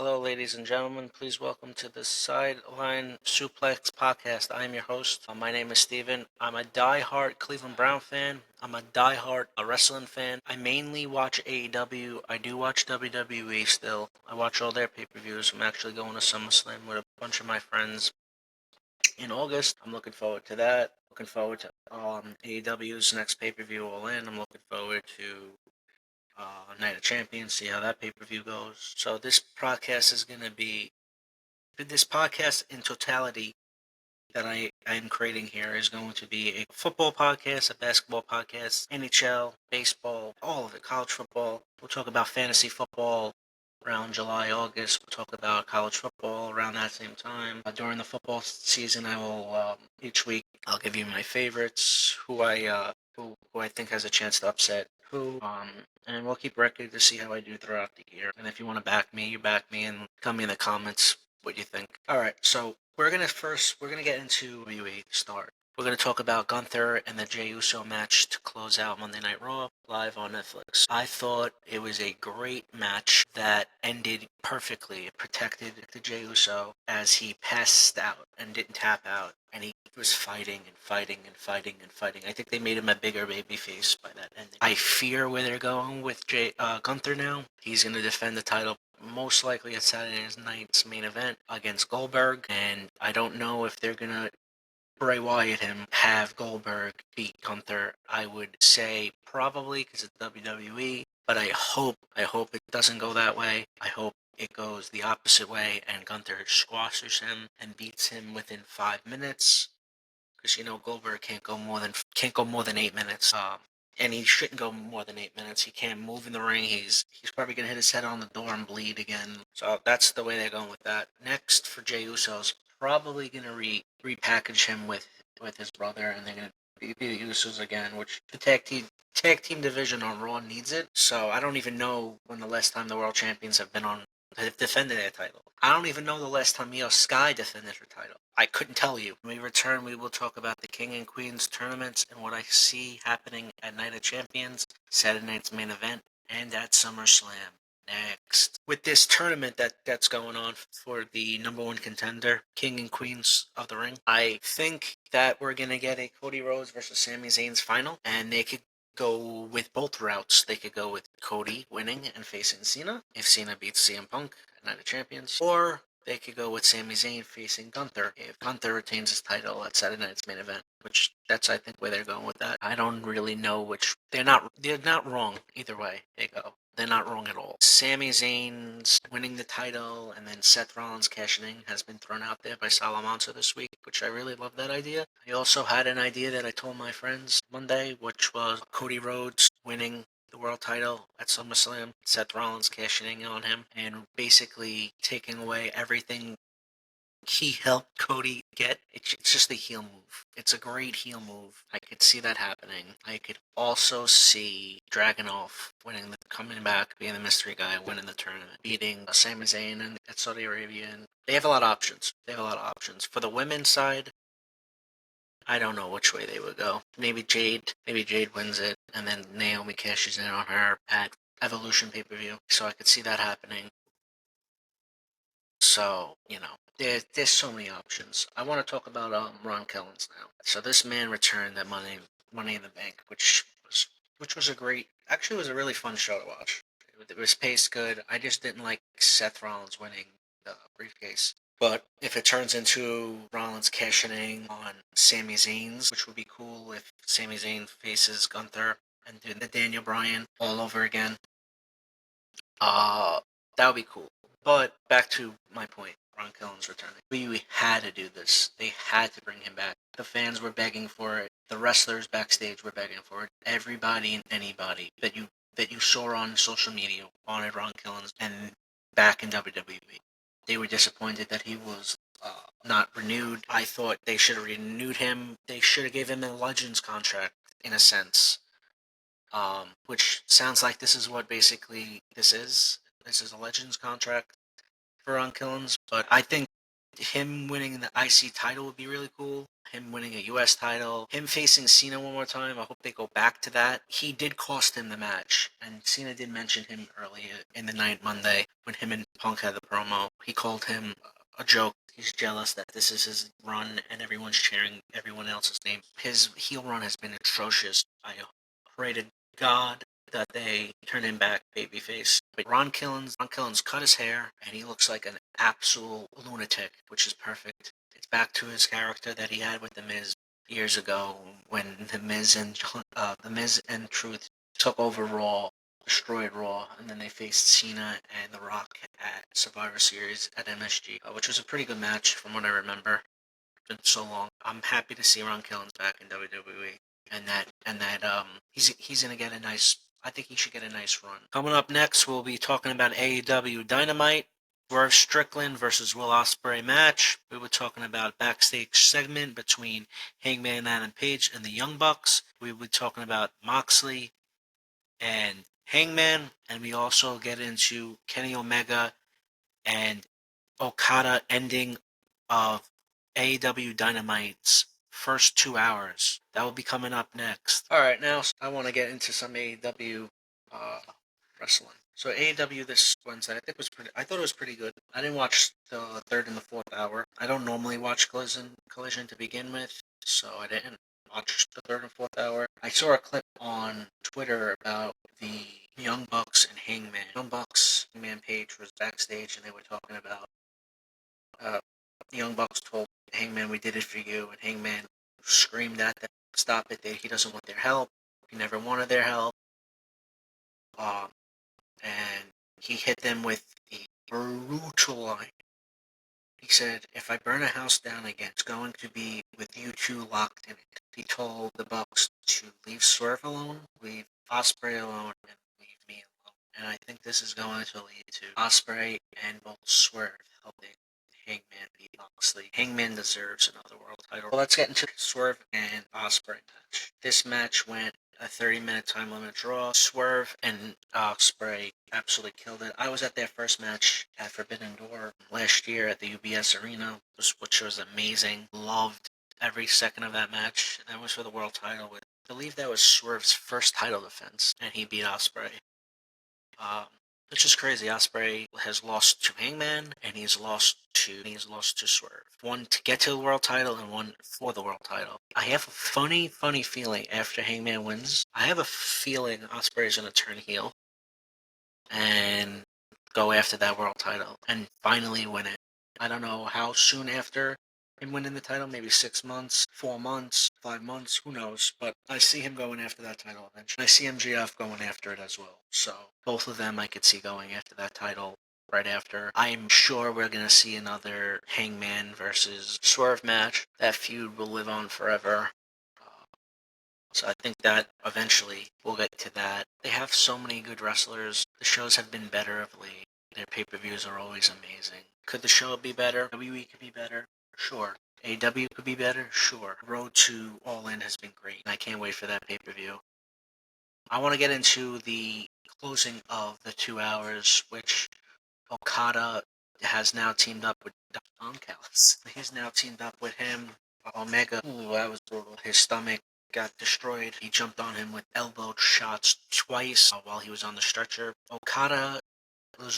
Hello, ladies and gentlemen. Please welcome to the Sideline Suplex podcast. I am your host. My name is Steven. I'm a die-hard Cleveland Brown fan. I'm a die-hard wrestling fan. I mainly watch AEW. I do watch WWE still. I watch all their pay-per-views. I'm actually going to SummerSlam with a bunch of my friends in August. I'm looking forward to that. Looking forward to AEW's next pay-per-view, All In. I'm looking forward to Night of Champions, see how that pay-per-view goes. So this podcast is going to be, this podcast in totality that I am creating here is going to be a football podcast, a basketball podcast, NHL, baseball, all of it, college football. We'll talk about fantasy football around July, August. We'll talk about college football around that same time. During the football season, I will, each week, I'll give you my favorites, who I think has a chance to upset who, and we'll keep record to see how I do throughout the year. And if you want to back me, you back me, and tell me in the comments what you think. All right, so we're gonna get into WWE start. We're gonna talk about Gunther and the Jey Uso match to close out Monday Night Raw live on Netflix. I thought it was a great match that ended perfectly. It protected the Jey Uso as he passed out and didn't tap out, and he was fighting and fighting and fighting and fighting. I think they made him a bigger babyface by that ending. I fear where they're going with Gunther now. He's gonna defend the title most likely at Saturday night's main event against Goldberg, and I don't know if they're gonna Bray Wyatt him, have Goldberg beat Gunther. I would say probably because it's WWE, but I hope it doesn't go that way. I hope it goes the opposite way and Gunther squashes him and beats him within 5 minutes, because Goldberg can't go more than 8 minutes. And he shouldn't go more than 8 minutes. He can't move in the ring. He's probably gonna hit his head on the door and bleed again. So that's the way they're going with that. Next for Jey Uso's probably gonna repackage him with his brother, and they're gonna be the Usos again, which the tag team division on Raw needs it. So I don't even know when the last time the world champions have defended their title. I don't even know the last time Io Sky defended her title. I couldn't tell you. When we return, we will talk about the King and Queens tournaments and what I see happening at Night of Champions, Saturday night's main event, and at SummerSlam. Next, with this tournament that's going on for the number one contender, King and Queens of the Ring, I think that we're gonna get a Cody Rhodes versus Sami Zayn's final, and they could go with both routes. They could go with Cody winning and facing Cena if Cena beats CM Punk at Night of Champions, or they could go with Sami Zayn facing Gunther if Gunther retains his title at Saturday night's main event. Which that's I think where they're going with that. I don't really know which. They're not wrong either way they go. They're not wrong at all. Sami Zayn's winning the title and then Seth Rollins cashing in has been thrown out there by Salamanca this week, which I really love that idea. I also had an idea that I told my friends Monday, which was Cody Rhodes winning the world title at SummerSlam, Seth Rollins cashing in on him, and basically taking away everything he helped Cody get. It's just a heel move. It's a great heel move. I could see that happening. I could also see Dragunov coming back, being the mystery guy, winning the tournament, beating Sami Zayn at Saudi Arabia. And they have a lot of options. For the women's side, I don't know which way they would go. Maybe Jade wins it, and then Naomi cashes in on her at Evolution pay-per-view. So I could see that happening. So, there's so many options. I want to talk about Ron Killings now. So this man returned at Money in the Bank, which was was a really fun show to watch. It was paced good. I just didn't like Seth Rollins winning the briefcase. But if it turns into Rollins cashing in on Sami Zayn's, which would be cool if Sami Zayn faces Gunther and do the Daniel Bryan all over again, that would be cool. But back to my point, Ron Killings returning. We had to do this. They had to bring him back. The fans were begging for it. The wrestlers backstage were begging for it. Everybody and anybody that you saw on social media wanted Ron Killings and back in WWE. They were disappointed that he was not renewed. I thought they should have renewed him. They should have given him a Legends contract in a sense. Which sounds like this is what basically this is. This is a Legends contract for Ron Killings, but I think him winning the IC title would be really cool. Him winning a US title, him facing Cena one more time. I hope they go back to that. He did cost him the match, and Cena did mention him earlier in the night Monday when him and Punk had the promo. He called him a joke. He's jealous that this is his run and everyone's cheering everyone else's name. His heel run has been atrocious. I pray to God that they turn him back babyface. But Ron Killings cut his hair, and he looks like an absolute lunatic, which is perfect. It's back to his character that he had with The Miz years ago when The Miz and Truth took over Raw, destroyed Raw, and then they faced Cena and The Rock at Survivor Series at MSG, which was a pretty good match from what I remember. It's been so long. I'm happy to see Ron Killings back in WWE, and that he's gonna get a nice. I think he should get a nice run. Coming up next, we'll be talking about AEW Dynamite. Swerve Strickland versus Will Ospreay match. We were talking about backstage segment between Hangman Adam Page and the Young Bucks. We were talking about Moxley and Hangman, and we also get into Kenny Omega and Okada ending of AEW Dynamite's first 2 hours. That will be coming up next. Alright, now I want to get into some AEW wrestling. So AEW this Wednesday, I thought it was pretty good. I didn't watch the third and the fourth hour. I don't normally watch Collision to begin with, so I didn't watch the third and fourth hour. I saw a clip on Twitter about the Young Bucks and Hangman. Young Bucks, Hangman Page was backstage, and they were talking about the Young Bucks told Hangman, "We did it for you," and Hangman screamed at them, "Stop it! He doesn't want their help. He never wanted their help." And he hit them with the brutal line. He said, "If I burn a house down again, it's going to be with you two locked in it." He told the Bucks to leave Swerve alone, leave Ospreay alone, and leave me alone. And I think this is going to lead to Ospreay and both Swerve helping Hangman beat Moxley. Hangman deserves another world title. Well, let's get into the Swerve and Ospreay match. This match went a 30-minute time limit draw. Swerve and Ospreay absolutely killed it. I was at their first match at Forbidden Door last year at the UBS Arena, which was amazing. Loved every second of that match. And that was for the world title. I believe that was Swerve's first title defense, and he beat Ospreay. Which is crazy. Ospreay has lost to Hangman, and he's lost to Swerve. One to get to the world title, and one for the world title. I have a funny feeling after Hangman wins. I have a feeling Ospreay's gonna turn heel and go after that world title and finally win it. I don't know how soon after him winning the title, maybe 6 months, 4 months, 5 months, who knows, but I see him going after that title eventually. I see MJF going after it as well, so both of them I could see going after that title right after. I'm sure we're going to see another Hangman versus Swerve match. That feud will live on forever. So I think that eventually we'll get to that. They have so many good wrestlers. The shows have been better of late. Their pay-per-views are always amazing. Could the show be better? WWE could be better? Sure. AEW could be better? Sure. Road to All In has been great, and I can't wait for that pay-per-view. I want to get into the closing of the 2 hours, which Okada has now teamed up with Don Callis. He's now teamed up with him. Omega. Ooh, that was brutal. His stomach got destroyed. He jumped on him with elbow shots twice while he was on the stretcher. Okada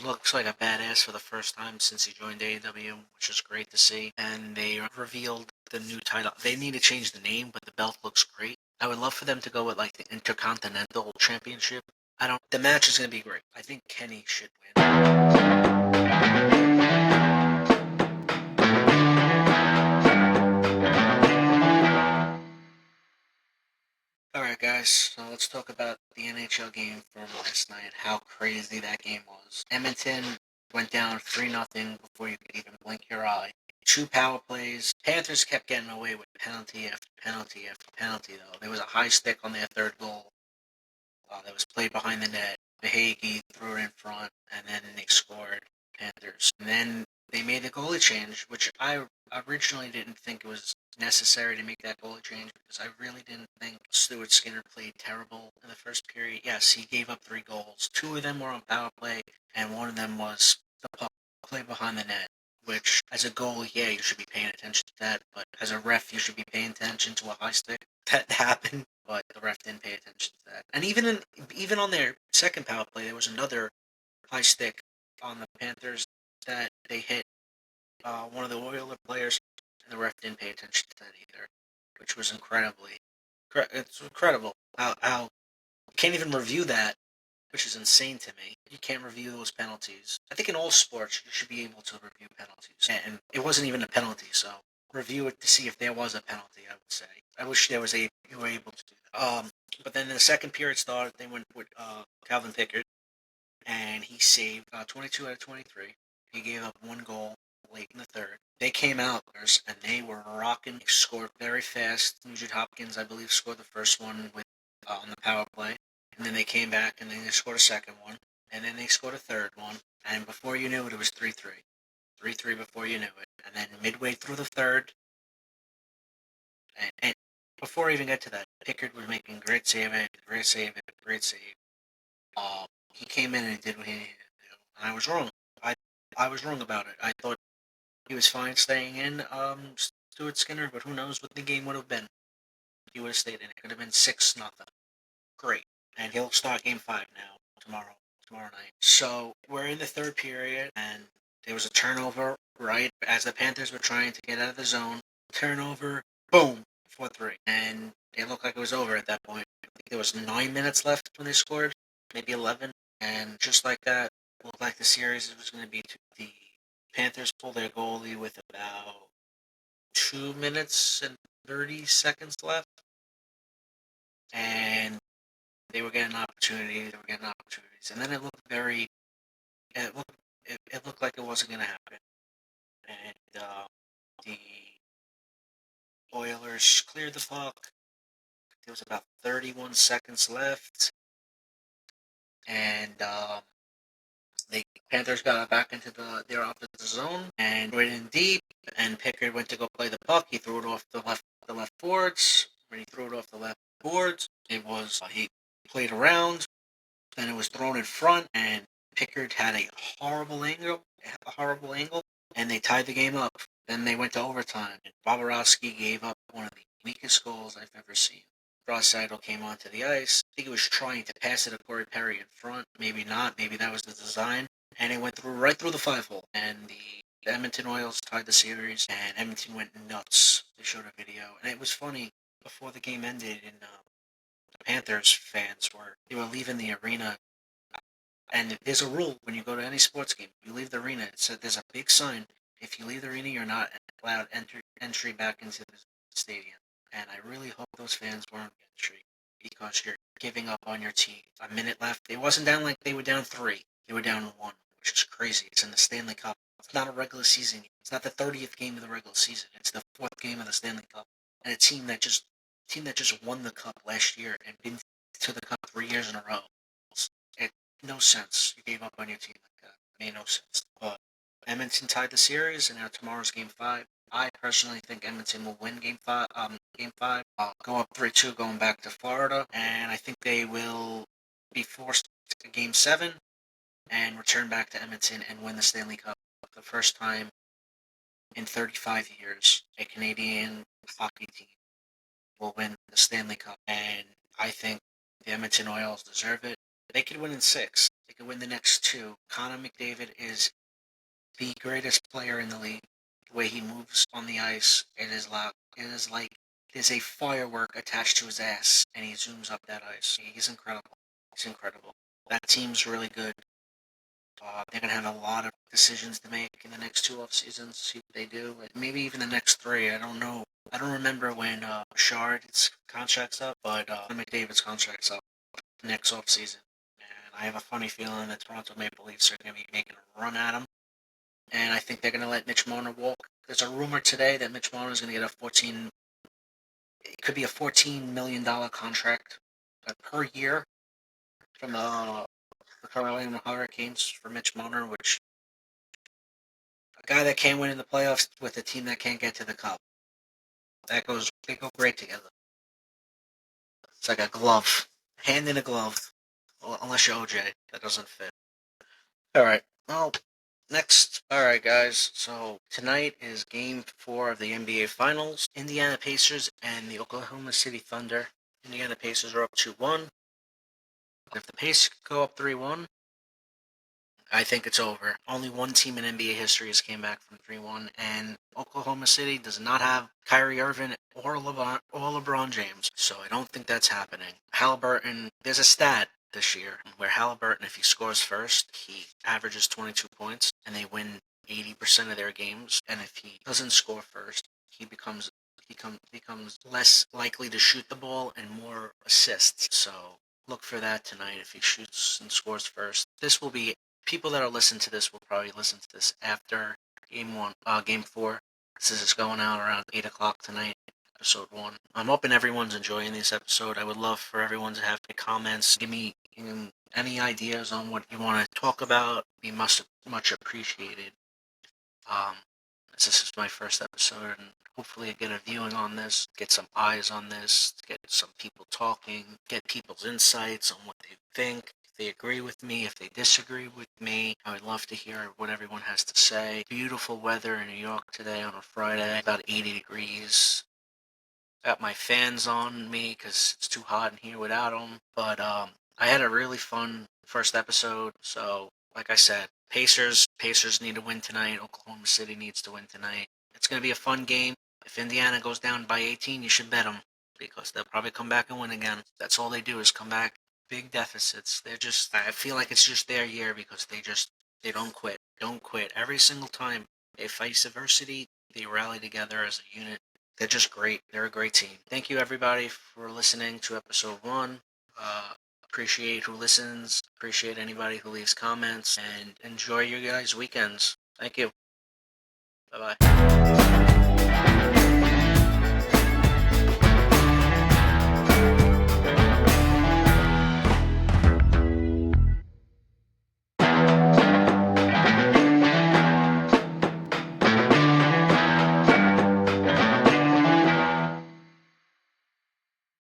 looks like a badass for the first time since he joined AEW, which is great to see. And they revealed the new title. They need to change the name, but the belt looks great. I would love for them to go with like the Intercontinental Championship. The match is going to be great. I think Kenny should win. Alright guys, so let's talk about the NHL game from last night, how crazy that game was. Edmonton went down 3-0 before you could even blink your eye. 2 power plays. Panthers kept getting away with penalty after penalty after penalty though. There was a high stick on their third goal that was played behind the net. Bahagi threw it in front, and then they scored. Panthers. And then they made the goalie change, which I originally didn't think it was necessary to make that goalie change because I really didn't think Stuart Skinner played terrible in the first period. Yes, he gave up 3 goals. 2 of them were on power play, and one of them was the puck play behind the net, which as a goalie, yeah, you should be paying attention to that, but as a ref, you should be paying attention to a high stick. That happened, but the ref didn't pay attention to that. And even on their second power play, there was another high stick on the Panthers that they hit one of the Oilers players, and the ref didn't pay attention to that either, which was it's incredible how you can't even review that, which is insane to me. You can't review those penalties. I think in all sports you should be able to review penalties, and it wasn't even a penalty, so review it to see if there was a penalty. I would say. I wish you were able to do that. But then the second period started. They went with Calvin Pickard, and he saved 22 out of 23. He gave up one goal late in the third. They came out and they were rocking. They scored very fast. Nugent Hopkins, I believe, scored the first one with on the power play. And then they came back and then they scored a second one. And then they scored a third one. And before you knew it, it was 3-3. 3-3 before you knew it. And then midway through the third, and before I even get to that, Pickard was making great save. He came in and did what he needed to do. And I was wrong. I was wrong about it. I thought he was fine staying in Stuart Skinner, but who knows what the game would have been. He would have stayed in. It could have been 6-0. Great. And he'll start game 5 now, tomorrow night. So we're in the third period, and there was a turnover right as the Panthers were trying to get out of the zone. Turnover, boom, 4-3. And it looked like it was over at that point. I think there was 9 minutes left when they scored, maybe 11. And just like that, it looked like the series was going to be the Panthers pulled their goalie with about 2 minutes and 30 seconds left. And they were getting opportunities. And then it looked it looked like it wasn't going to happen. And the Oilers cleared the puck. There was about 31 seconds left. And the Panthers got back into their offensive zone and went in deep. And Pickard went to go play the puck. He threw it off the left boards. When he threw it off the left boards, it was he played around. Then it was thrown in front, and Pickard had a horrible angle, and they tied the game up. Then they went to overtime, and Bobrovsky gave up one of the weakest goals I've ever seen. Draisaitl came onto the ice. I think he was trying to pass it to Corey Perry in front. Maybe not. Maybe that was the design. And it went right through the 5-hole. And the Edmonton Oilers tied the series, and Edmonton went nuts. They showed a video, and it was funny. Before the game ended, and the Panthers fans were leaving the arena. And there's a rule when you go to any sports game. You leave the arena. It said there's a big sign. If you leave the arena, you're not allowed entry back into the stadium. And I really hope those fans weren't entry because you're giving up on your team. A minute left. It wasn't down like they were down 3. They were down 1, which is crazy. It's in the Stanley Cup. It's not a regular season game. It's not the 30th game of the regular season. It's the 4th game of the Stanley Cup. And a team that just won the cup last year and been to the cup 3 years in a row. It no sense. You gave up on your team like that. It made no sense. But Edmonton tied the series, and now tomorrow's game 5. I personally think Edmonton will win game 5. Go up 3-2, going back to Florida, and I think they will be forced to game 7 and return back to Edmonton and win the Stanley Cup for the first time in 35 years. A Canadian hockey team will win the Stanley Cup, and I think the Edmonton Oilers deserve it. They could win in 6. They could win the next 2. Connor McDavid is the greatest player in the league. The way he moves on the ice, it is like there's a firework attached to his ass, and he zooms up that ice. He's incredible. That team's really good. They're going to have a lot of decisions to make in the next 2 off seasons. See what they do. Maybe even the next 3. I don't know. I don't remember when Bouchard's contract's up, but McDavid's contract's up next off season. And I have a funny feeling that Toronto Maple Leafs are going to be making a run at him. And I think they're going to let Mitch Marner walk. There's a rumor today that Mitch Marner is going to get it could be a $14 million contract per year from the Carolina Hurricanes for Mitch Marner, which a guy that can't win in the playoffs with a team that can't get to the cup. They go great together. It's like a glove. Hand in a glove. Well, unless you're OJ. That doesn't fit. Alright. Well, Next, alright guys, so tonight is game 4 of the NBA Finals. Indiana Pacers and the Oklahoma City Thunder. Indiana Pacers are up 2-1. If the Pacers go up 3-1, I think it's over. Only one team in NBA history has came back from 3-1, and Oklahoma City does not have Kyrie Irving or LeBron James, so I don't think that's happening. Halliburton, there's a stat this year where Halliburton, if he scores first, he averages 22 points, and they win 80% of their games, and if he doesn't score first, he becomes less likely to shoot the ball and more assists. So look for that tonight if he shoots and scores first. This will be people that are listening to this will probably listen to this after game 4. This is going out around 8 o'clock tonight, episode 1. I'm hoping everyone's enjoying this episode. I would love for everyone to have any comments. Give me any ideas on what you want to talk about. Be much appreciated. This is my first episode, and hopefully I get a viewing on this, get some eyes on this, get some people talking, get people's insights on what they think. If they agree with me, if they disagree with me, I would love to hear what everyone has to say. Beautiful weather in New York today on a Friday, about 80 degrees. Got my fans on me because it's too hot in here without them. But I had a really fun first episode. So, like I said, Pacers need to win tonight. Oklahoma City needs to win tonight. It's going to be a fun game. If Indiana goes down by 18, you should bet them because they'll probably come back and win again. That's all they do is come back. Big deficits. I feel like it's just their year because they don't quit. Don't quit. Every single time they face adversity, they rally together as a unit. They're just great. They're a great team. Thank you, everybody, for listening to episode 1. Appreciate who listens. Appreciate anybody who leaves comments. And enjoy your guys' weekends. Thank you. Bye-bye.